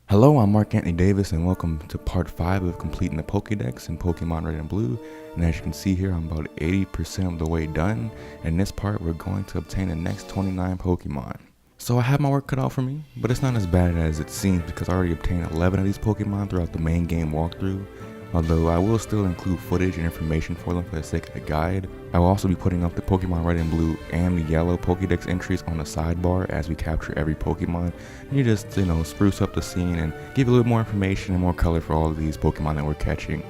Hello, I'm Marc Anthony Davis, and welcome to part 5 of completing the Pokedex in Pokemon Red and Blue. And as you can see here, I'm about 80% of the way done. And in this part, we're going to obtain the next 29 Pokemon. So I have my work cut out for me, but it's not as bad as it seems because I already obtained 11 of these Pokemon throughout the main game walkthrough. Although I will still include footage and information for them for the sake of the guide. I will also be putting up the Pokemon Red and Blue and the Yellow Pokedex entries on the sidebar as we capture every Pokemon. And you just, spruce up the scene and give a little more information and more color for all of these Pokemon that we're catching.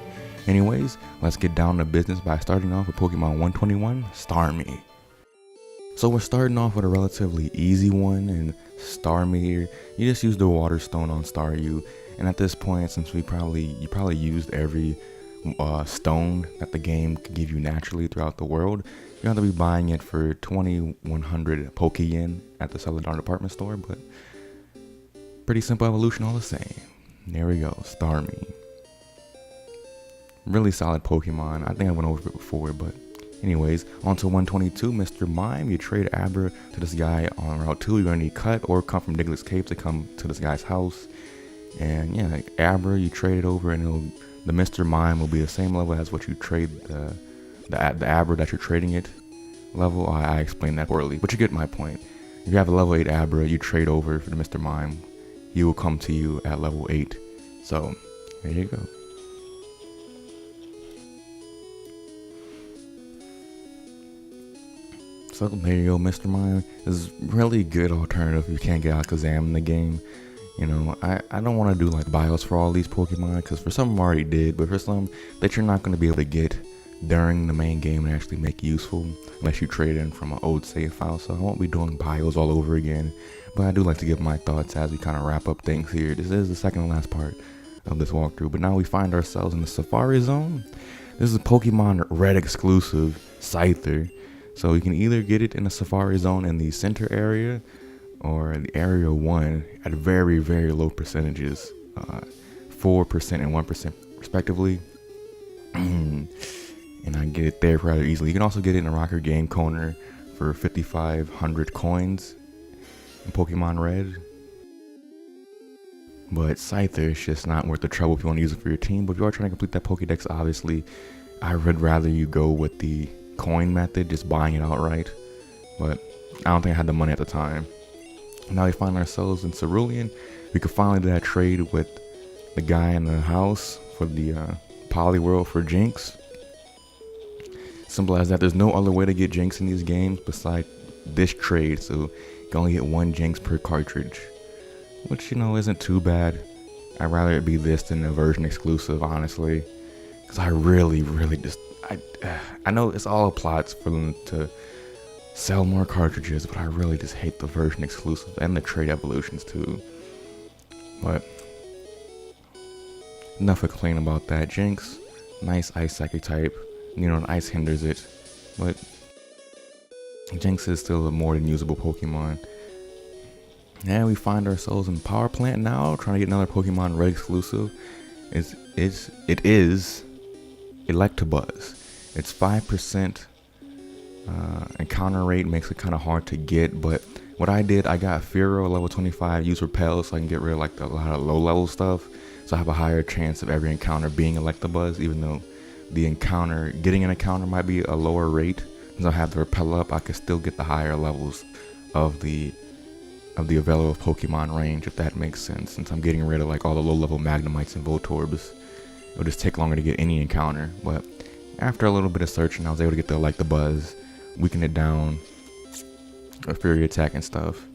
Anyways, let's get down to business by starting off with Pokemon 121, Starmie. So we're starting off with a relatively easy one, and Starmie, you just use the Water Stone on Staryu. And at this point, since you probably used every stone that the game could give you naturally throughout the world, you're going to be buying it for 2,100 Pokeyen at the Celadon department store, but pretty simple evolution all the same. There we go, Starmie. Really solid Pokemon. I think I went over it before, but anyways, on to 122, Mr. Mime. You trade Abra to this guy on Route 2. You're going to need Cut or come from Diglett's Cave to come to this guy's house. And yeah, like Abra, you trade it over, and the Mr. Mime will be the same level as what you trade the Abra that you're trading it level. I explained that poorly, but you get my point. If you have a level 8 Abra, you trade over for the Mr. Mime. He will come to you at level 8. So there you go. So there you go, Mr. Mime is really good alternative if you can't get Alakazam in the game. You know, I don't want to do like BIOS for all these Pokemon, because for some I already did, but for some that you're not going to be able to get during the main game and actually make useful unless you trade in from an old save file. So I won't be doing BIOS all over again, but I do like to give my thoughts as we kind of wrap up things here. This is the second and last part of this walkthrough, but now we find ourselves in the Safari Zone. This is a Pokemon Red exclusive, Scyther. So you can either get it in the Safari Zone in the center area or the Area 1 at very, very low percentages, 4% and 1% respectively. And I get it there rather easily. You can also get it in a Rocker Game Corner for 5,500 coins in Pokemon Red. But Scyther is just not worth the trouble if you want to use it for your team. But if you are trying to complete that Pokedex, obviously, I would rather you go with the coin method, just buying it outright. But I don't think I had the money at the time. Now we find ourselves in Cerulean. We could finally do that trade with the guy in the house for the Poliwhirl for Jynx. Simple as that. There's no other way to get Jynx in these games besides this trade, so you can only get one Jynx per cartridge, which, isn't too bad. I'd rather it be this than a version exclusive, honestly, because I really just I know it's all plots for them to sell more cartridges, but I really just hate the version exclusive and the trade evolutions too. But enough of complaining about that. Jynx, nice ice psychic type. Ice hinders it, but Jynx is still a more than usable Pokemon. And we find ourselves in Power Plant now, trying to get another Pokemon Red exclusive. It is Electabuzz. It's 5%. Encounter rate makes it kind of hard to get, but what I did, I got Fearow level 25, use Repel, so I can get rid of like a lot of low level stuff, so I have a higher chance of every encounter being Electabuzz, even though getting an encounter might be a lower rate. Since I have the Repel up, I can still get the higher levels of the available Pokemon range, if that makes sense. Since I'm getting rid of like all the low level Magmamites and Voltorbs, it'll just take longer to get any encounter. But after a little bit of searching, I was able to get the Electabuzz, weaken it down, a Fury Attack and stuff,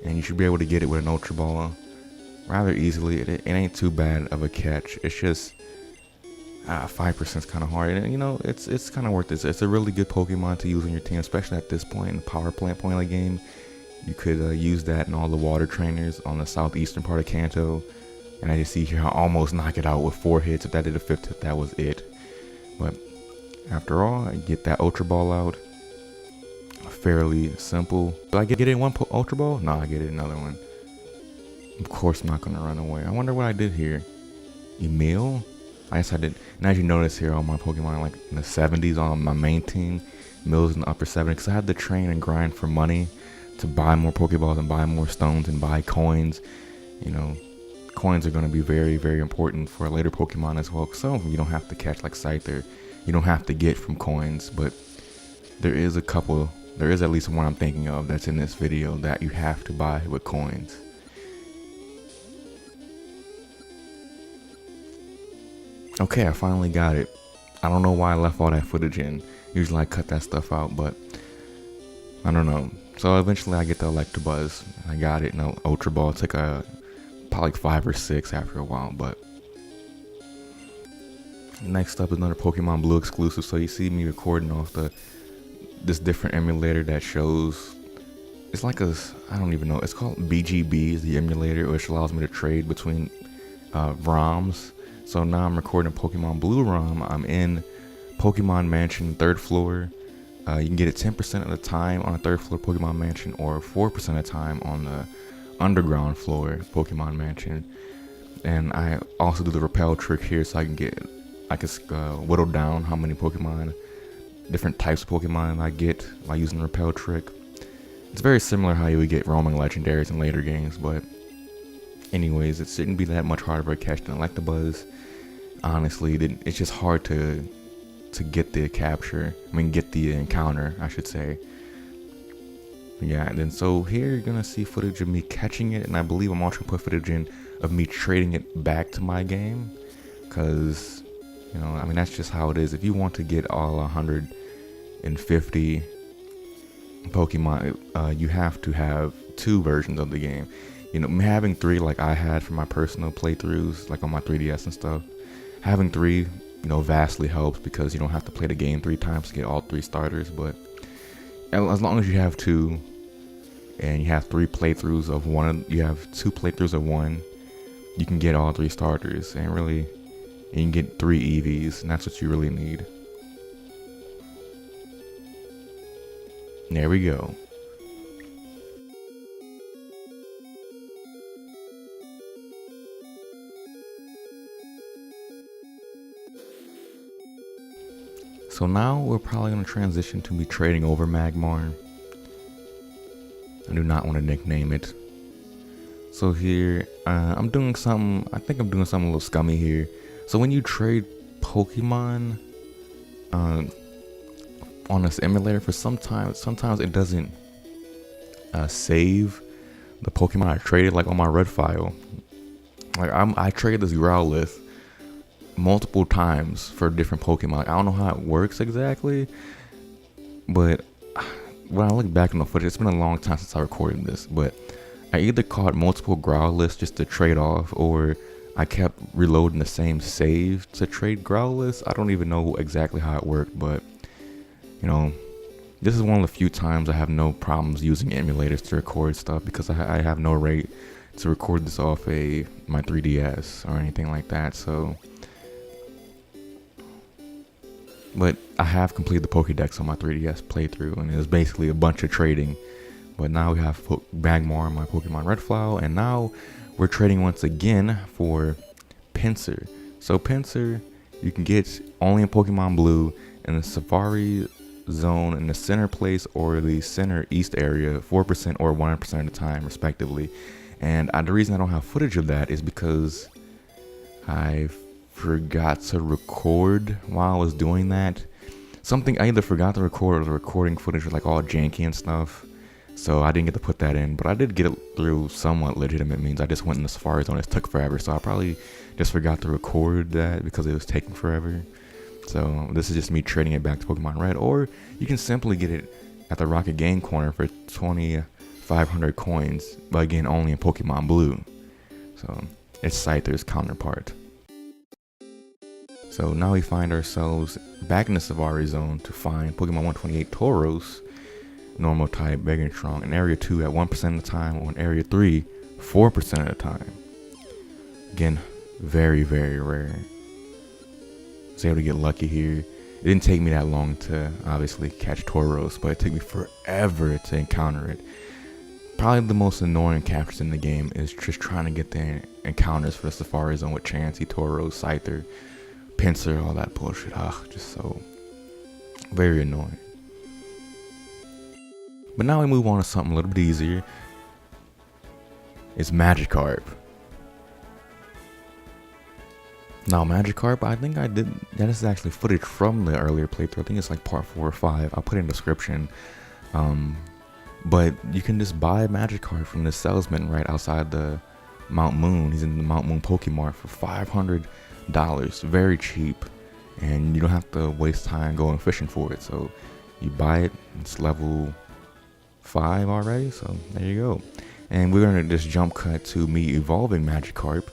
and you should be able to get it with an Ultra Ball rather easily. It ain't too bad of a catch. It's just 5% is kind of hard, and it's kind of worth it. It's a really good Pokemon to use on your team, especially at this point in the Power Plant point of the game. You could use that in all the water trainers on the southeastern part of Kanto, and I just see here I almost knock it out with 4 hits. If that did a 5th hit, that was it. But after all, I get that Ultra Ball out. Fairly simple. Did I get it in one Ultra Ball? No, I get it another one. Of course I'm not going to run away. I wonder what I did here. Emil? I guess I did. And as you notice here, all my Pokemon like in the 70s on my main team. Emil's in the upper 70s, because I had to train and grind for money to buy more Pokeballs and buy more stones and buy coins. you know, coins are going to be very, very important for later Pokemon as well. Some of them you don't have to catch, like Scyther, you don't have to get from coins, but there is at least one I'm thinking of that's in this video that you have to buy with coins. Okay, I finally got it. I don't know why I left all that footage in. Usually I cut that stuff out, but I don't know. So eventually I get the Electabuzz. I got it. No, Ultra Ball took probably 5 or 6 after a while, but next up is another Pokemon Blue exclusive. So you see me recording off this different emulator that shows, it's like I don't even know, it's called BGB is the emulator, which allows me to trade between ROMs. So now I'm recording Pokemon Blue ROM. I'm in Pokemon Mansion 3rd floor. You can get it 10% of the time on the 3rd floor Pokemon Mansion, or 4% of the time on the underground floor Pokemon Mansion. And I also do the repel trick here, so I can whittle down how many Pokemon, different types of Pokemon I get by using the repel trick. It's very similar how you would get roaming legendaries in later games, but anyways, it shouldn't be that much harder to catch than Electabuzz. Honestly, it's just hard to get the get the encounter, I should say. Yeah, and then so here you're gonna see footage of me catching it, and I believe I'm also gonna put footage in of me trading it back to my game, because that's just how it is. If you want to get all 150 Pokemon, you have to have 2 versions of the game. Having 3 like I had for my personal playthroughs, like on my 3DS and stuff, having 3 vastly helps, because you don't have to play the game 3 times to get all 3 starters. But as long as you have 2 and you have 3 playthroughs of one, you have 2 playthroughs of one, you can get all 3 starters, and you can get 3 Eevees, and that's what you really need. There we go. So now we're probably going to transition to me trading over Magmar. I do not want to nickname it. So here, I'm doing something, I think I'm doing something a little scummy here. So when you trade Pokemon on this emulator, sometimes it doesn't save the Pokemon I traded, like on my red file. Like I traded this Growlithe multiple times for different Pokemon. I don't know how it works exactly, but when I look back on the footage, it's been a long time since I recorded this, but I either caught multiple Growlithes just to trade off, or I kept reloading the same save to trade Growlithes. I don't even know exactly how it worked, but this is one of the few times I have no problems using emulators to record stuff, because I have no rate to record this off my 3DS or anything like that. So, but I have completed the Pokedex on my 3DS playthrough, and it was basically a bunch of trading. But now we have Magmar on my Pokemon Red file, and now we're trading once again for Pinsir. So Pinsir, you can get only in Pokemon Blue in the Safari Zone in the center place or the center east area, 4% or 100% of the time, respectively. And the reason I don't have footage of that is because I forgot to record while I was doing that. I either forgot to record, or the recording footage was like all janky and stuff, so I didn't get to put that in. But I did get it through somewhat legitimate means. I just went in the Safari Zone. It took forever, so I probably just forgot to record that because it was taking forever. So this is just me trading it back to Pokemon Red, or you can simply get it at the Rocket Game Corner for 2,500 coins, but again only in Pokemon Blue. So it's Scyther's counterpart. So now we find ourselves back in the Safari Zone to find Pokemon 128 Tauros, normal type, big and strong, in Area 2 at 1% of the time, or in Area 3, 4% of the time. Again, very, very rare. I was able to get lucky here. It didn't take me that long to obviously catch Tauros, but it took me forever to encounter it. Probably the most annoying captures in the game is just trying to get the encounters for the Safari Zone with Chansey, Tauros, Scyther, Pinsir, all that bullshit. Just so very annoying. But now we move on to something a little bit easier. It's Magikarp. Now Magikarp, I think I did, that is actually footage from the earlier playthrough. I think it's like part 4 or 5. I'll put it in the description. But you can just buy Magikarp from this salesman right outside the Mount Moon. He's in the Mount Moon Pokemart for $500. Very cheap. And you don't have to waste time going fishing for it. So you buy it, it's level 5 already. So there you go. And we're going to just jump cut to me evolving Magikarp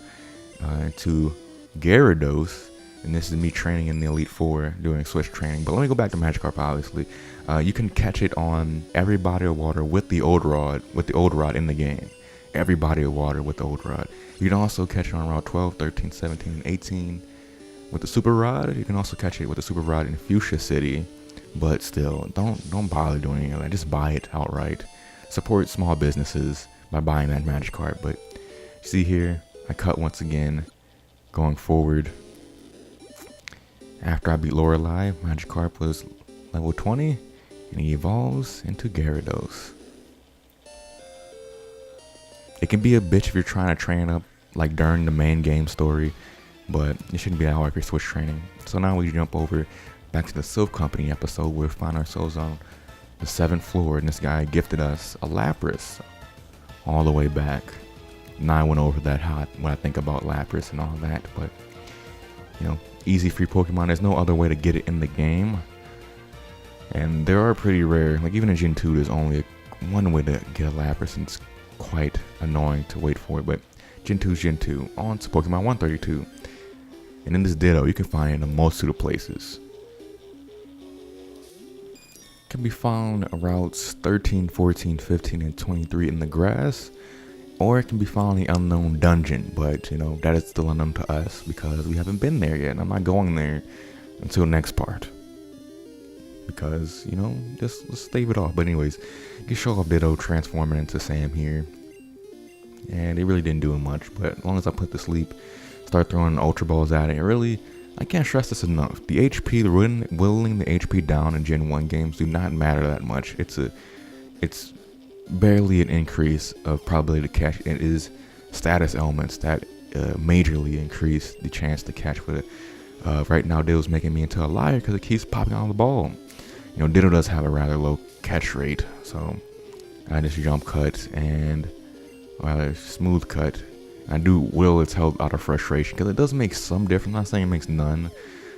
to Gyarados. And this is me training in the Elite Four, doing switch training. But let me go back to Magikarp, obviously. You can catch it on every body of water with the old rod in the game. Every body of water with the old rod. You can also catch it on Route 12, 13, 17, and 18 with the Super Rod. You can also catch it with the Super Rod in Fuchsia City. But still, don't bother doing any of that. Just buy it outright. Support small businesses by buying that Magikarp. But see here, I cut once again, going forward. After I beat Lorelei, Magikarp was level 20, and he evolves into Gyarados. It can be a bitch if you're trying to train up like during the main game story, but it shouldn't be that hard if you're switch training. So now we jump over back to the Silph Company episode where we find ourselves on the 7th floor, and this guy gifted us a Lapras all the way back. Now I went over that what I think about Lapras and all that, but you know, easy free Pokemon. There's no other way to get it in the game, and they are pretty rare. Like even in Gen 2, there's only one way to get a Lapras, and it's quite annoying to wait for it. But Gen 2 is Gen 2. On to Pokemon 132, and in this Ditto, you can find it in a multitude of places. It can be found routes 13, 14, 15, and 23 in the grass. Or it can be found in the unknown dungeon, but you know, that is still unknown to us because we haven't been there yet, and I'm not going there until next part. Because, you know, just let's stave it off. But anyways, you can show off Ditto transforming into Sam here. And it really didn't do much, but as long as I put to sleep, start throwing Ultra Balls at it, really, I can't stress this enough. The HP, whittling the HP down in Gen 1 games do not matter that much. It's barely an increase of probability to catch. It is status elements that majorly increase the chance to catch with it. Right now, Ditto's making me into a liar because it keeps popping on the ball. You know, Ditto does have a rather low catch rate, so I just jump cut and rather smooth cut. I do will its health out of frustration because it does make some difference. I'm not saying it makes none,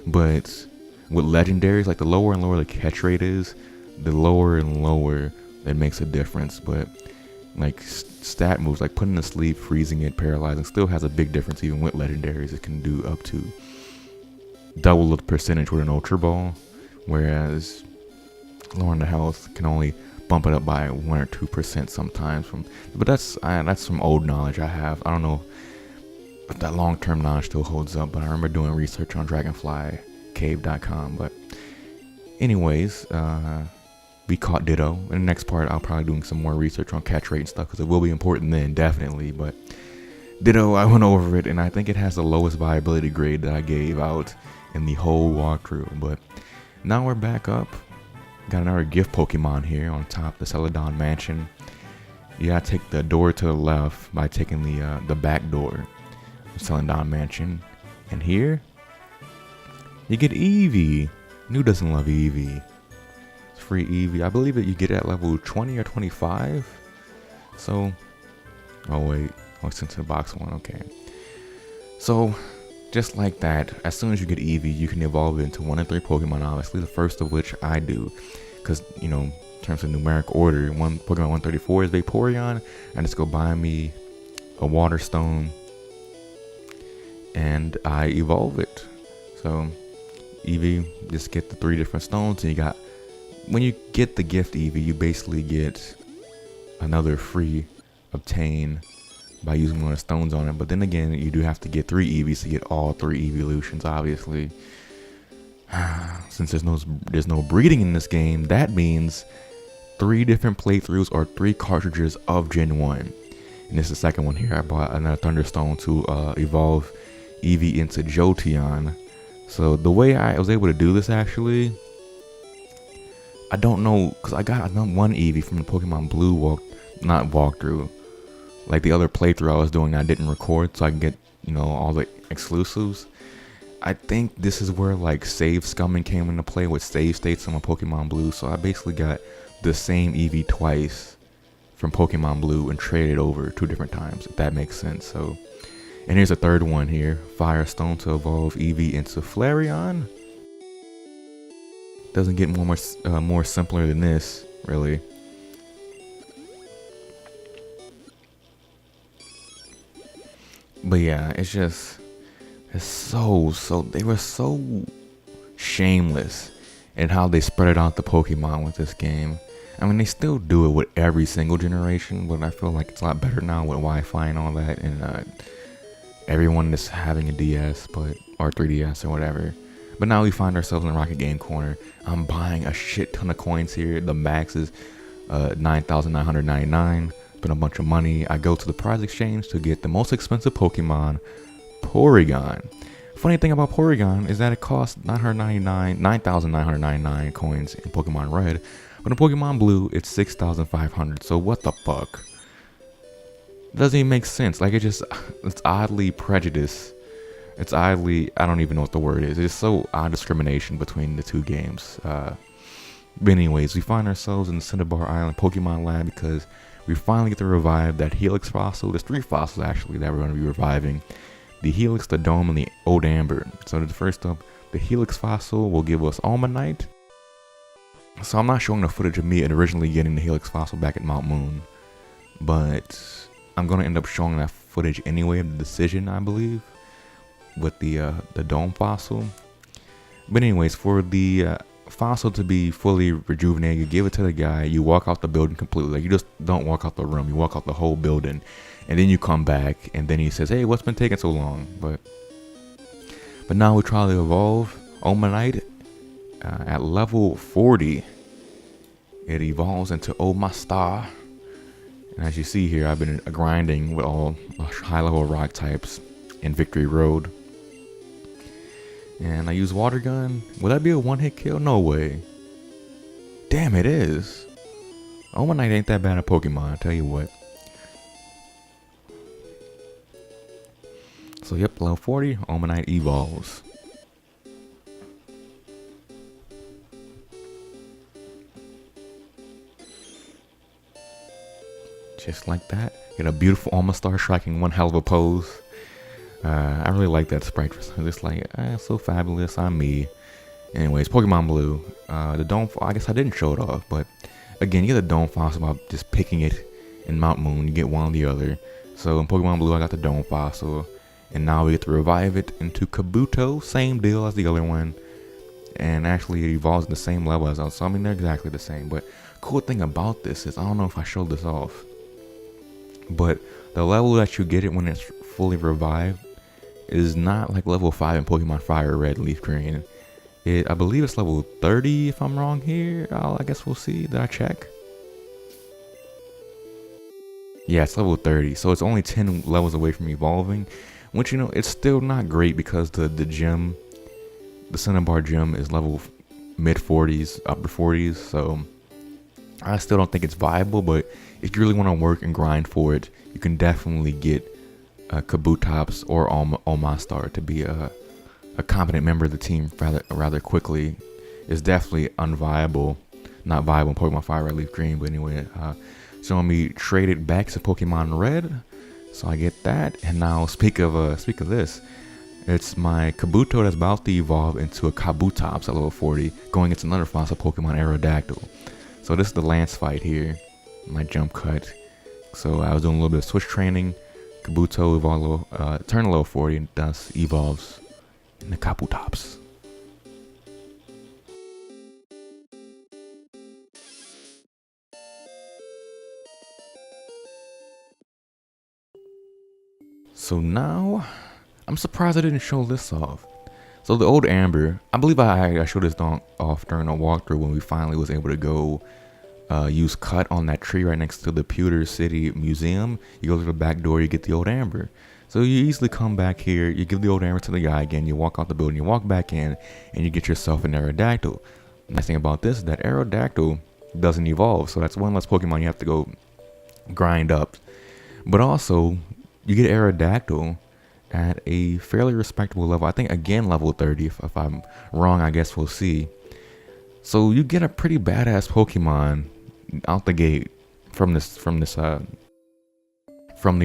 but with legendaries, like the lower and lower the catch rate is, the lower and lower it makes a difference. But like stat moves like putting to sleep, freezing it, paralyzing still has a big difference. Even with legendaries, it can do up to double the percentage with an Ultra Ball, whereas lowering the health can only bump it up by 1 or 2% sometimes. But that's some old knowledge I have. I don't know if that long-term knowledge still holds up, but I remember doing research on dragonflycave.com. But anyways, we caught Ditto. In the next part, I'll probably doing some more research on catch rate and stuff because it will be important then, definitely. But Ditto, I went over it, and I think it has the lowest viability grade that I gave out in the whole walkthrough. But now we're back up. Got another gift Pokemon here on top of the Celadon Mansion. You gotta take the door to the left by taking the back door of Celadon Mansion. And here, you get Eevee. Who doesn't love Eevee? It's free Eevee. I believe that you get it at level 20 or 25. So, oh wait, oh it's into the box one, okay. So, just like that, as soon as you get Eevee, you can evolve it into 1 of 3 Pokemon, obviously, the first of which I do. Because, you know, in terms of numeric order, Pokemon 134 is Vaporeon. I just go buy me a Water Stone, and I evolve it. So, Eevee, just get the 3 different stones, and you got, when you get the gift Eevee, you basically get another free obtain by using 1 of the stones on it. But then again, you do have to get 3 Eevees to get all 3 evolutions, obviously. Since there's no breeding in this game, that means 3 different playthroughs or 3 cartridges of Gen 1. And this is the second one here. I bought another Thunderstone to evolve Eevee into Jolteon. So the way I was able to do this, actually, I don't know, because I got 1 Eevee from the Pokemon Blue not walkthrough. Like the other playthrough I was doing, I didn't record, so I can get, you know, all the exclusives. I think this is where like save scumming came into play with save states on my Pokemon Blue. So I basically got the same Eevee twice from Pokemon Blue and traded over 2 different times, if that makes sense. So, and here's a third one here. Firestone to evolve Eevee into Flareon. Doesn't get more simpler than this, really. But yeah, it's so they were so shameless in how they spread out the Pokemon with this game. I mean, they still do it with every single generation, but I feel like it's a lot better now with Wi-Fi and all that, and everyone is having a DS, or 3DS or whatever. But now we find ourselves in the Rocket Game Corner. I'm buying a shit ton of coins here. The max is 9,999. Spend a bunch of money. I go to the prize exchange to get the most expensive Pokemon, Porygon. Funny thing about Porygon is that it costs 9,999 coins in Pokemon Red, but in Pokemon Blue it's 6,500. So what the fuck? It doesn't even make sense. Like it's oddly prejudiced. It's oddly, I don't even know what the word is. It's so odd discrimination between the two games. But anyways, we find ourselves in the Cinnabar Island Pokemon Lab because we finally get to revive that Helix fossil. There's 3 fossils actually that we're going to be reviving. The Helix, the Dome, and the Old Amber. So the first up, the Helix fossil will give us Omanyte. So I'm not showing the footage of me originally getting the Helix fossil back at Mount Moon, but I'm going to end up showing that footage anyway of the decision, I believe, with the Dome fossil. But anyways, for the fossil to be fully rejuvenated, you give it to the guy, you walk out the building completely. Like, you just don't walk out the room, you walk out the whole building, and then you come back and then he says, hey, what's been taking so long? But now we try to evolve Omanyte. At level 40 it evolves into Omastar, and as you see here, I've been grinding with all high level rock types in Victory Road. And I use Water Gun. Will that be a one-hit kill? No way. Damn, it is. Omanyte ain't that bad a Pokemon, I tell you what. So yep, level 40, Omanyte evolves. Just like that. Get a beautiful Omastar striking one hell of a pose. I really like that sprite. It's like, so fabulous, I'm me. Anyways, Pokemon Blue. The Dome, I guess I didn't show it off, but again, you get the Dome fossil by just picking it in Mount Moon. You get one or the other. So in Pokemon Blue, I got the Dome fossil, and now we get to revive it into Kabuto. Same deal as the other one, and actually it evolves in the same level as us. So I mean, they're exactly the same. But cool thing about this is, I don't know if I showed this off, but the level that you get it when it's fully revived is not like level 5 in Pokemon Fire Red, Leaf Green. I believe it's level 30 if I'm wrong here. I guess we'll see. Did I check? Yeah, it's level 30. So it's only 10 levels away from evolving. Which, you know, it's still not great because the gym, the Cinnabar gym is level mid 40s, upper 40s. So I still don't think it's viable. But if you really want to work and grind for it, you can definitely get Kabutops or Omastar to be a competent member of the team rather quickly. Is definitely unviable, not viable in Pokemon Fire Red, Leaf Green. But anyway, showing me traded back to Pokemon Red, so I get that. And now speak of this, it's my Kabuto that's about to evolve into a Kabutops at level 40, going into another fossil Pokemon, Aerodactyl. So this is the Lance fight here, my jump cut. So I was doing a little bit of switch training. Kabuto turned level 40 and thus evolves in the Kabutops. So now, I'm surprised I didn't show this off. So the Old Amber, I believe I showed this off during a walkthrough when we finally was able to go use cut on that tree right next to the Pewter City Museum. You go to the back door, you get the Old Amber. So you easily come back here, you give the Old Amber to the guy again, you walk out the building, you walk back in, and you get yourself an Aerodactyl. The nice thing about this is that Aerodactyl doesn't evolve, so that's one less Pokemon you have to go grind up. But also, you get Aerodactyl, at a fairly respectable level. I think again level 30. If I'm wrong, I guess we'll see. So you get a pretty badass Pokemon out the gate from the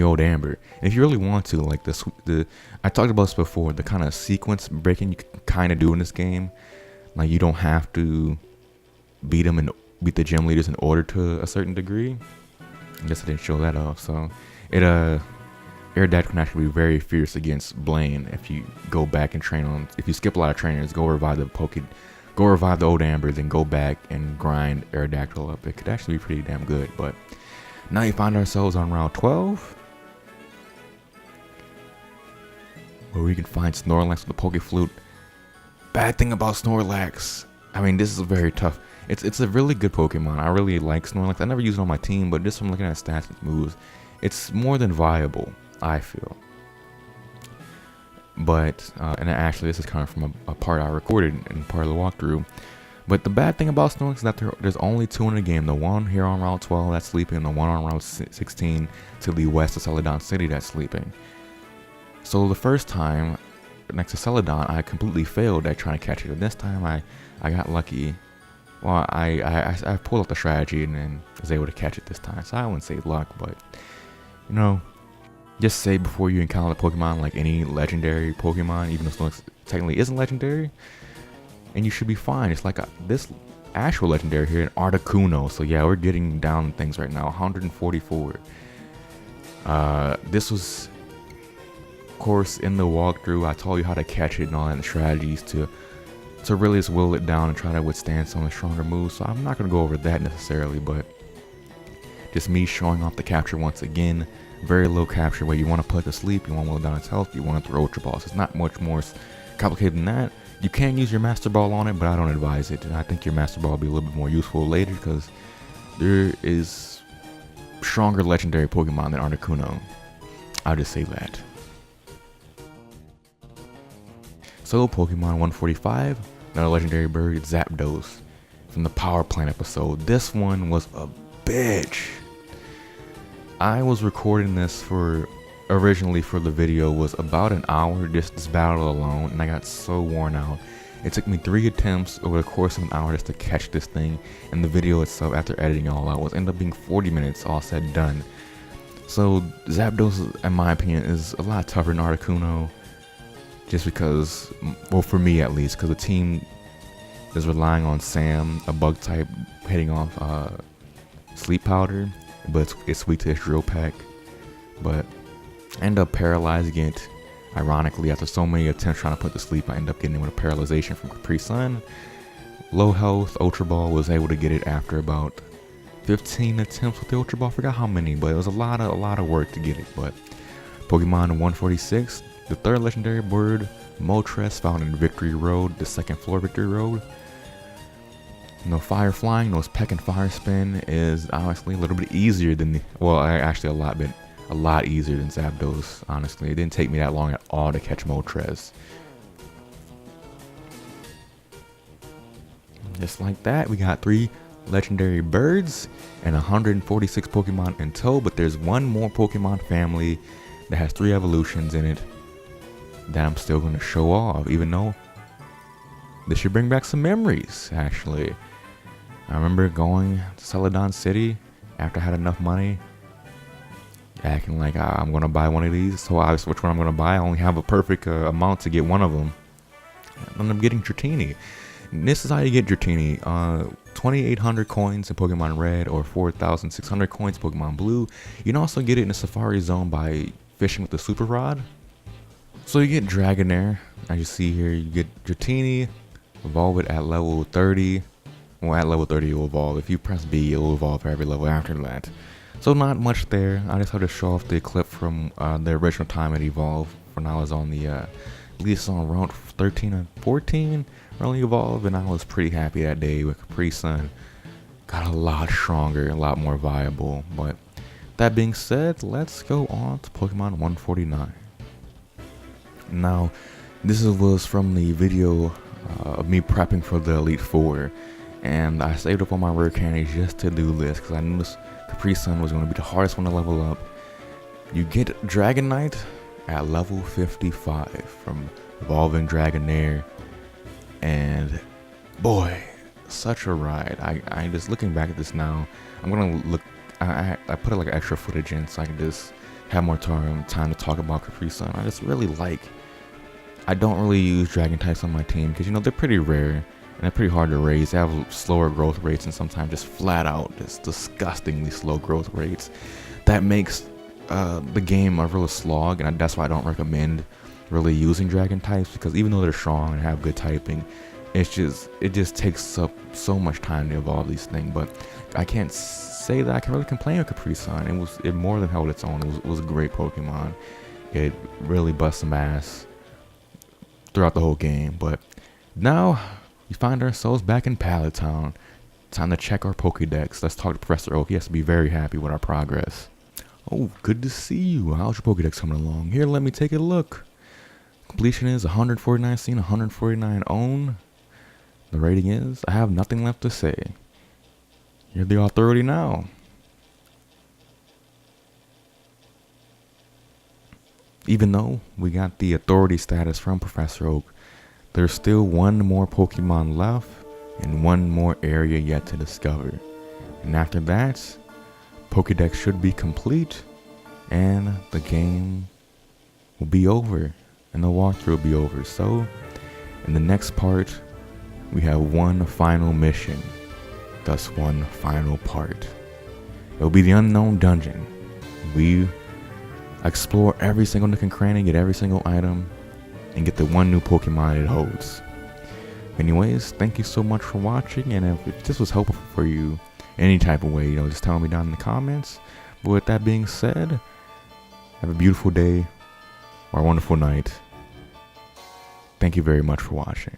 old Amber. And if you really want to, like I talked about this before, the kind of sequence breaking you can kind of do in this game. Like you don't have to beat the gym leaders in order to a certain degree. I guess I didn't show that off. So Aerodactyl can actually be very fierce against Blaine if you go back and train on. If you skip a lot of trainers, go revive the old Amber, then go back and grind Aerodactyl up. It could actually be pretty damn good. But now you find ourselves on round 12, where we can find Snorlax with the Poke Flute. Bad thing about Snorlax, I mean, this is very tough. It's a really good Pokemon. I really like Snorlax. I never used it on my team, but just from looking at stats and moves, it's more than viable, I feel. But, and actually this is coming from a part I recorded in part of the walkthrough. But the bad thing about Snorlax is that there's only 2 in the game. The one here on Route 12 that's sleeping, and the one on Route 16 to the west of Celadon City that's sleeping. So the first time, next to Celadon, I completely failed at trying to catch it. And this time I got lucky. Well, I pulled out the strategy and then was able to catch it this time. So I wouldn't say luck, but, you know, just say before you encounter the Pokemon, like any legendary Pokemon, even though Snorlax technically isn't legendary, and you should be fine. It's like this actual legendary here, an Articuno. So yeah, we're getting down things right now. 144. This was, of course, in the walkthrough. I told you how to catch it and all that, and the strategies to really just will it down and try to withstand some of the stronger moves. So I'm not going to go over that necessarily, but just me showing off the capture once again. Very low capture where you want to put it to sleep, you want to will down its health, you want to throw Ultra Balls. It's not much more complicated than that. You can use your Master Ball on it, but I don't advise it. And I think your Master Ball will be a little bit more useful later because there is stronger legendary Pokemon than Articuno. I'll just say that. So Pokemon 145, another legendary bird, Zapdos from the Power Plant episode. This one was a bitch. I was recording this originally for the video was about an hour, just this battle alone, and I got so worn out. It took me 3 attempts over the course of an hour just to catch this thing, and the video itself, after editing all out, was ended up being 40 minutes, all said and done. So Zapdos, in my opinion, is a lot tougher than Articuno, just because, well, for me at least, because the team is relying on Sam, a bug type, hitting off Sleep Powder, but it's weak to its Drill Peck. But I end up paralyzing it. Ironically, after so many attempts trying to put to sleep, I end up getting it with a paralyzation from Capri Sun. Low health, Ultra Ball, was able to get it after about 15 attempts with the Ultra Ball. I forgot how many, but it was a lot of work to get it. But Pokemon 146, the third legendary bird, Moltres, found in Victory Road, the second floor Victory Road. No Fire Flying, no Peck and Fire Spin is honestly a little bit easier than actually a lot easier than Zapdos, honestly. It didn't take me that long at all to catch Moltres. Just like that, we got 3 legendary birds and 146 Pokemon in tow, but there's one more Pokemon family that has 3 evolutions in it that I'm still going to show off, even though this should bring back some memories, actually. I remember going to Celadon City after I had enough money, acting like I'm going to buy one of these. So I was, which one I'm going to buy? I only have a perfect amount to get one of them. I ended up getting Dratini. And this is how you get Dratini. 2,800 coins in Pokemon Red or 4,600 coins in Pokemon Blue. You can also get it in the Safari Zone by fishing with the Super Rod. So you get Dragonair. As you see here, you get Dratini. Evolve it at level 30. Well, at level 30 it will evolve. If you press B, it will evolve for every level after that. So not much there. I just have to show off the clip from the original time it evolved. When I was on the, at least on route 13 and 14, early evolved, and I was pretty happy that day with Capri Sun. Got a lot stronger, a lot more viable. But that being said, let's go on to Pokemon 149. Now, this was from the video of me prepping for the Elite Four, and I saved up all my rare candies just to do this because I knew this Capri Sun was going to be the hardest one to level up. You get Dragonite at level 55 from Evolving Dragonair. And boy, such a ride. I just looking back at this now, I'm gonna look, I put like extra footage in so I can just have more time to talk about Capri Sun. I just really like, I don't really use dragon types on my team because, you know, they're pretty rare and they're pretty hard to raise. They have slower growth rates and sometimes just flat out just disgustingly slow growth rates. That makes the game a real slog, and that's why I don't recommend really using dragon types, because even though they're strong and have good typing, it just takes up so much time to evolve these things. But I can't say that I can really complain with Capri Sun. It more than held its own. It was a great Pokemon. It really busts some ass throughout the whole game. But now we find ourselves back in Pallet Town. Time to check our Pokedex. Let's talk to Professor Oak. He has to be very happy with our progress. Oh, good to see you. How's your Pokedex coming along? Here, let me take a look. Completion is 149 seen, 149 own. The rating is, I have nothing left to say. You're the authority now. Even though we got the authority status from Professor Oak, there's still one more Pokemon left and one more area yet to discover. And after that, Pokedex should be complete and the game will be over and the walkthrough will be over. So in the next part, we have one final mission, thus one final part. It will be the Unknown Dungeon. We explore every single nook and cranny, get every single item, and get the one new Pokemon it holds. Anyways, thank you so much for watching, and if this was helpful for you any type of way, you know, just tell me down in the comments. But with that being said, have a beautiful day or a wonderful night. Thank you very much for watching.